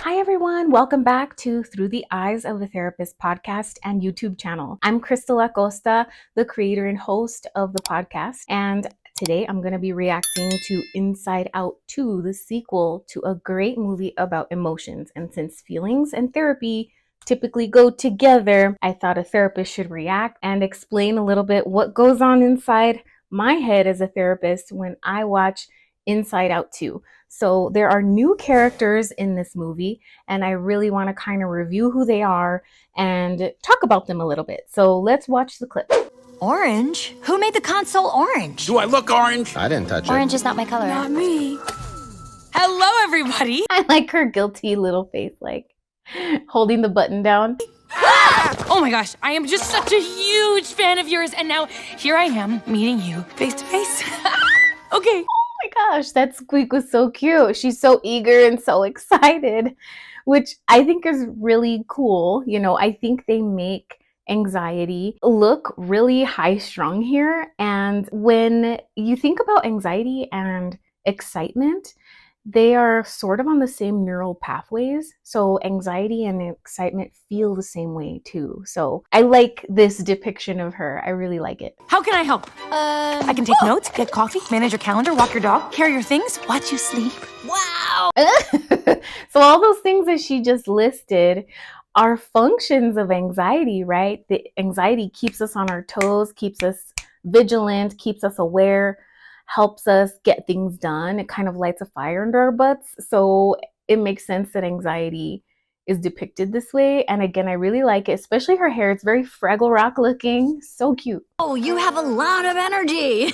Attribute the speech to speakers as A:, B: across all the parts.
A: Hi everyone, welcome back to Through the Eyes of a Therapist podcast and YouTube channel. I'm Crystal Acosta, the creator and host of the podcast, and today I'm going to be reacting to Inside Out 2, the sequel to a great movie about emotions. And since feelings and therapy typically go together, I thought a therapist should react and explain a little bit what goes on inside my head as a therapist when I watch Inside Out 2. So there are new characters in this movie, and I really want to kind of review who they are and talk about them a little bit. So let's watch the clip.
B: Orange? Who made the console orange?
C: Do I look orange?
D: I didn't touch it.
B: Orange is not my color.
E: Not me.
B: Hello, everybody.
A: I like her guilty little face, like holding the button down.
E: Oh my gosh, I am just such a huge fan of yours, and now here I am meeting you face to face. Okay.
A: Oh my gosh, that squeak was so cute. She's so eager and so excited, which I think is really cool. You know, I think they make anxiety look really high strung here. And when you think about anxiety and excitement, they are sort of on the same neural pathways. So anxiety and excitement feel the same way too. So I like this depiction of her. I really like it.
E: How can I help? I can take notes, get coffee, manage your calendar, walk your dog, carry your things, watch you sleep.
B: Wow.
A: So all those things that she just listed are functions of anxiety, right? The anxiety keeps us on our toes, keeps us vigilant, keeps us aware, helps us get things done. It kind of lights a fire under our butts. So it makes sense that anxiety is depicted this way. And again, I really like it, especially her hair. It's very Fraggle Rock looking. So cute.
B: Oh, you have a lot of energy.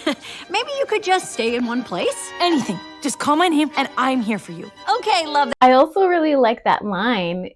B: Maybe you could just stay in one place?
E: Anything. Just call my name and I'm here for you.
B: Okay, love that.
A: I also really like that line,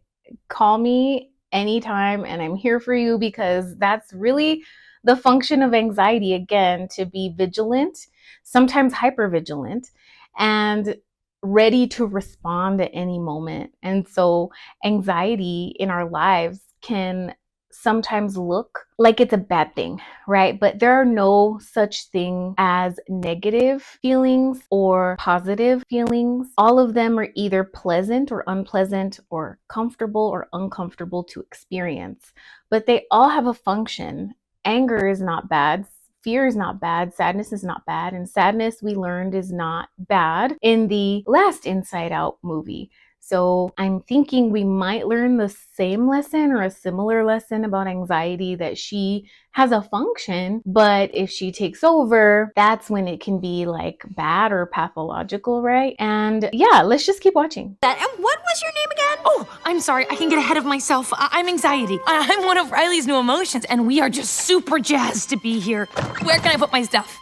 A: call me anytime and I'm here for you, because that's really the function of anxiety, again, to be vigilant, sometimes hypervigilant, and ready to respond at any moment. And so anxiety in our lives can sometimes look like it's a bad thing, right? But there are no such thing as negative feelings or positive feelings. All of them are either pleasant or unpleasant, or comfortable or uncomfortable to experience, but they all have a function. Anger is not bad. Fear is not bad. Sadness is not bad. And sadness, we learned, is not bad in the last Inside Out movie. So I'm thinking we might learn the same lesson or a similar lesson about anxiety, that she has a function, but if she takes over, that's when it can be like bad or pathological, right? And yeah, let's just keep watching.
B: And what was your name again?
E: Oh, I'm sorry. I can get ahead of myself. I'm anxiety. I'm one of Riley's new emotions, and we are just super jazzed to be here. Where can I put my stuff?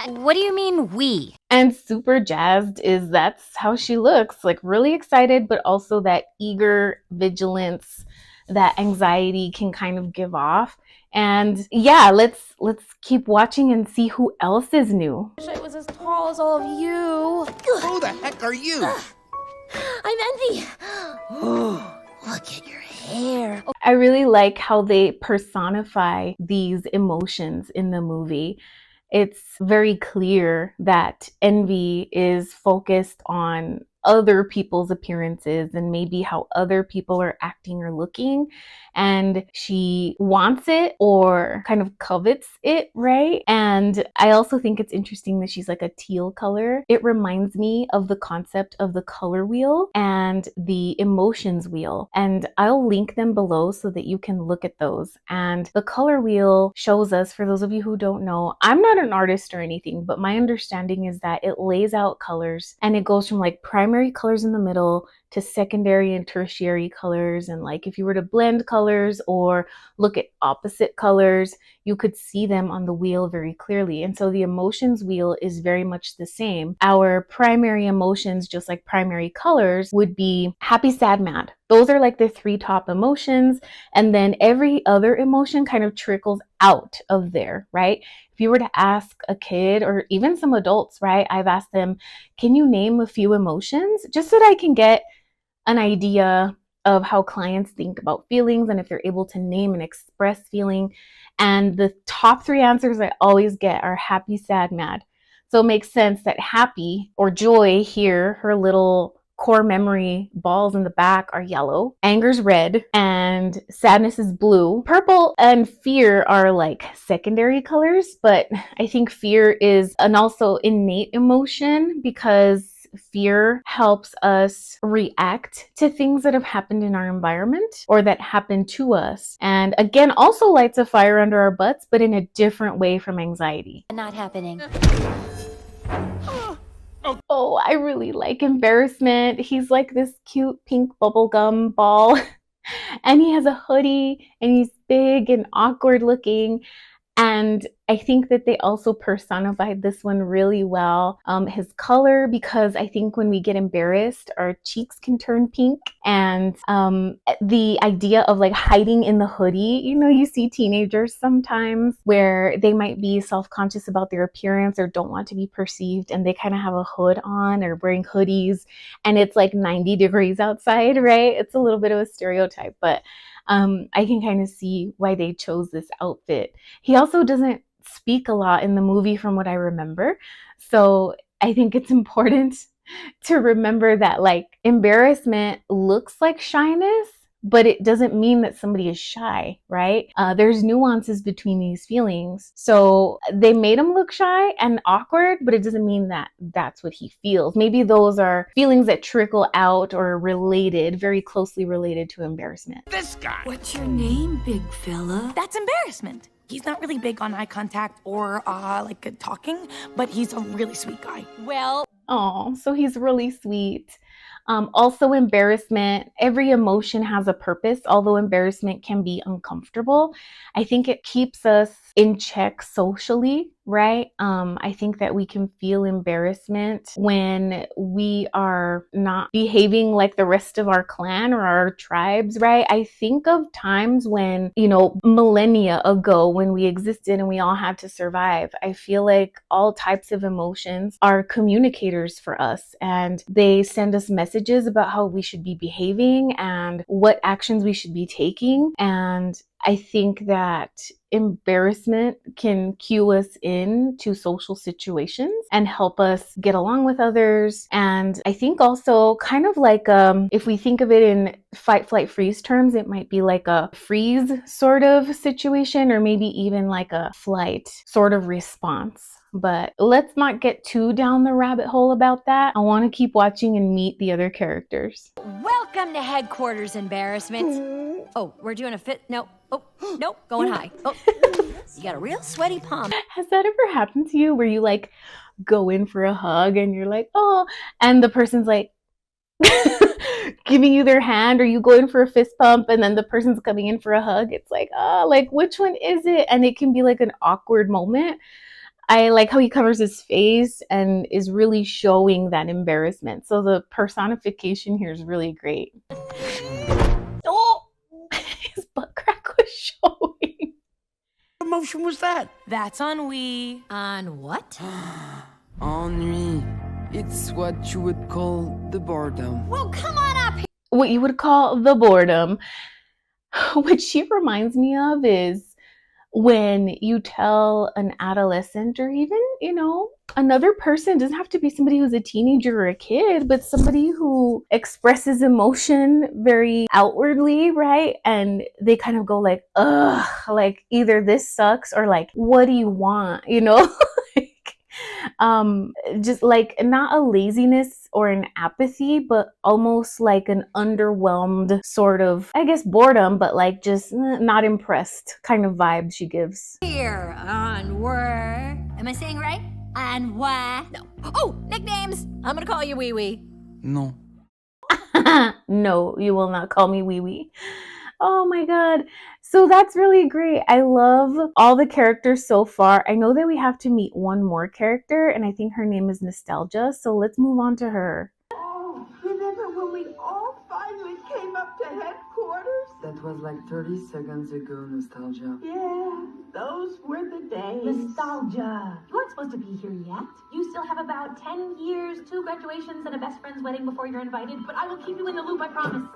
B: What do you mean we?
A: And super jazzed is, that's how she looks, like really excited, but also that eager vigilance that anxiety can kind of give off. And yeah, let's keep watching and see who else is new.
E: I wish I was as tall as all of you.
C: Who the heck are you?
B: I'm Envy. Oh, look at your hair.
A: I really like how they personify these emotions in the movie. It's very clear that Envy is focused on other people's appearances and maybe how other people are acting or looking, and she wants it or kind of covets it, right? And I also think it's interesting that she's like a teal color. It reminds me of the concept of the color wheel and the emotions wheel, and I'll link them below so that you can look at those. And the color wheel shows us, for those of you who don't know, I'm not an artist or anything, but my understanding is that it lays out colors and it goes from like primary colors in the middle to secondary and tertiary colors. And like if you were to blend colors or look at opposite colors, you could see them on the wheel very clearly. And so the emotions wheel is very much the same. Our primary emotions, just like primary colors, would be happy, sad, mad. Those are like the three top emotions. And then every other emotion kind of trickles out of there, right? If you were to ask a kid or even some adults, right? I've asked them, can you name a few emotions? Just so that I can get an idea of how clients think about feelings and if they're able to name and express feeling. And the top three answers I always get are happy, sad, mad. So it makes sense that happy, or joy here, her little core memory balls in the back are yellow, anger's red, and sadness is blue. Purple and fear are like secondary colors, but I think fear is an also innate emotion because fear helps us react to things that have happened in our environment or that happen to us. And again, also lights a fire under our butts, but in a different way from anxiety.
D: Not happening.
A: Oh, I really like embarrassment. He's like this cute pink bubblegum ball and he has a hoodie and he's big and awkward looking. And I think that they also personified this one really well. His color, because I think when we get embarrassed, our cheeks can turn pink. And the idea of like hiding in the hoodie, you know, you see teenagers sometimes where they might be self-conscious about their appearance or don't want to be perceived. And they kind of have a hood on or wearing hoodies and it's like 90 degrees outside, right? It's a little bit of a stereotype, but I can kind of see why they chose this outfit. He also doesn't speak a lot in the movie from what I remember. So I think it's important to remember that like embarrassment looks like shyness, but it doesn't mean that somebody is shy, right? There's nuances between these feelings. So they made him look shy and awkward, but it doesn't mean that that's what he feels. Maybe those are feelings that trickle out or related, very closely related to embarrassment.
C: This guy.
B: What's your name, big fella?
E: That's embarrassment. He's not really big on eye contact or talking, but he's a really sweet guy.
D: Well,
A: Oh, so he's really sweet. Also embarrassment, every emotion has a purpose, although embarrassment can be uncomfortable. I think it keeps us in check socially, right? I think that we can feel embarrassment when we are not behaving like the rest of our clan or our tribes, right? I think of times when, you know, millennia ago when we existed and we all had to survive. I feel like all types of emotions are communicators for us and they send us messages about how we should be behaving and what actions we should be taking. And I think that embarrassment can cue us in to social situations and help us get along with others. And I think also kind of like if we think of it in fight, flight, freeze terms, it might be like a freeze sort of situation or maybe even like a flight sort of response. But let's not get too down the rabbit hole about that. I want to keep watching and meet the other characters.
D: welcome to headquarters, embarrassment. Oh, we're doing a fit. No. Oh, nope, going high. Oh, you got a real sweaty palm.
A: Has that ever happened to you where you like go in for a hug and you're like, oh, and the person's like giving you their hand, or you go in for a fist pump and then the person's coming in for a hug? It's like, oh, like which one is it? And it can be like an awkward moment. I like how he covers his face and is really showing that embarrassment. So the personification here is really great. Oh, his butt crack was showing.
C: What emotion was that?
E: That's ennui.
D: On what?
F: Ennui. It's what you would call the boredom.
D: Well, come on up here.
A: What you would call the boredom. What she reminds me of is when you tell an adolescent or even, you know, another person, doesn't have to be somebody who's a teenager or a kid, but somebody who expresses emotion very outwardly, right? And they kind of go like, ugh, like either this sucks or like, what do you want? You know, just like not a laziness or an apathy, but almost like an underwhelmed sort of, I guess, boredom, but like just not impressed kind of vibe she gives.
D: Here on where? Am I saying right? On what? No. Oh, nicknames. I'm gonna call you Wee Wee.
F: No.
A: No, you will not call me Wee Wee. Oh my God. So that's really great. I love all the characters so far. I know that we have to meet one more character, and I think her name is Nostalgia. So let's move on to her.
G: Oh, remember when we all finally came up to headquarters?
F: That was like 30 seconds ago, Nostalgia.
G: Yeah, those were the days.
H: Nostalgia. You aren't supposed to be here yet. You still have about 10 years, 2 graduations, and a best friend's wedding before you're invited, but I will keep you in the loop, I promise.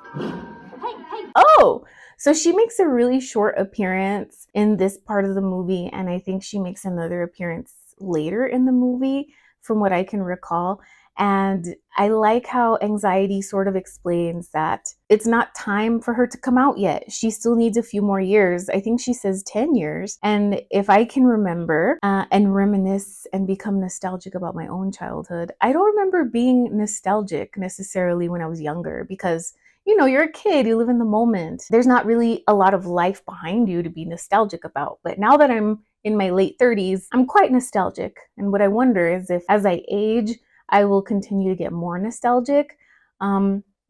H: Hey.
A: Oh, so she makes a really short appearance in this part of the movie, and I think she makes another appearance later in the movie, from what I can recall. And I like how anxiety sort of explains that it's not time for her to come out yet. She still needs a few more years. I think she says 10 years. And if I can remember and reminisce and become nostalgic about my own childhood, I don't remember being nostalgic necessarily when I was younger because you're a kid, you live in the moment. There's not really a lot of life behind you to be nostalgic about. But now that I'm in my late 30s, I'm quite nostalgic. And what I wonder is if as I age, I will continue to get more nostalgic.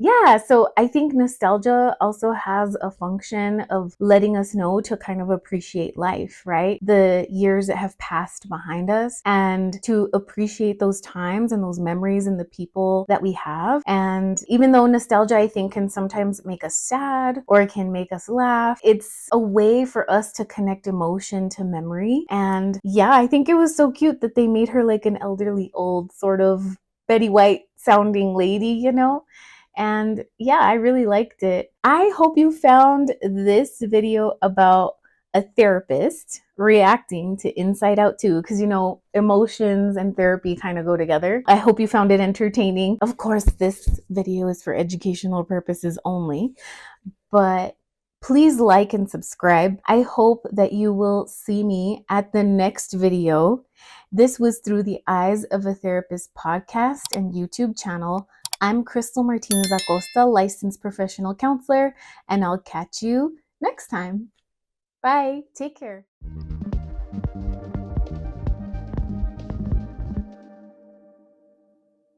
A: Yeah, so I think nostalgia also has a function of letting us know to kind of appreciate life, right? The years that have passed behind us and to appreciate those times and those memories and the people that we have. And even though nostalgia, I think, can sometimes make us sad or it can make us laugh, it's a way for us to connect emotion to memory. And yeah, I think it was so cute that they made her like an elderly old sort of Betty White sounding lady, And yeah, I really liked it. I hope you found this video about a therapist reacting to Inside Out 2 because emotions and therapy kind of go together. I hope you found it entertaining. Of course, this video is for educational purposes only, but please like and subscribe. I hope that you will see me at the next video. This was Through the Eyes of a Therapist podcast and YouTube channel. I'm Crystal Martinez Acosta, licensed professional counselor, and I'll catch you next time. Bye. Take care.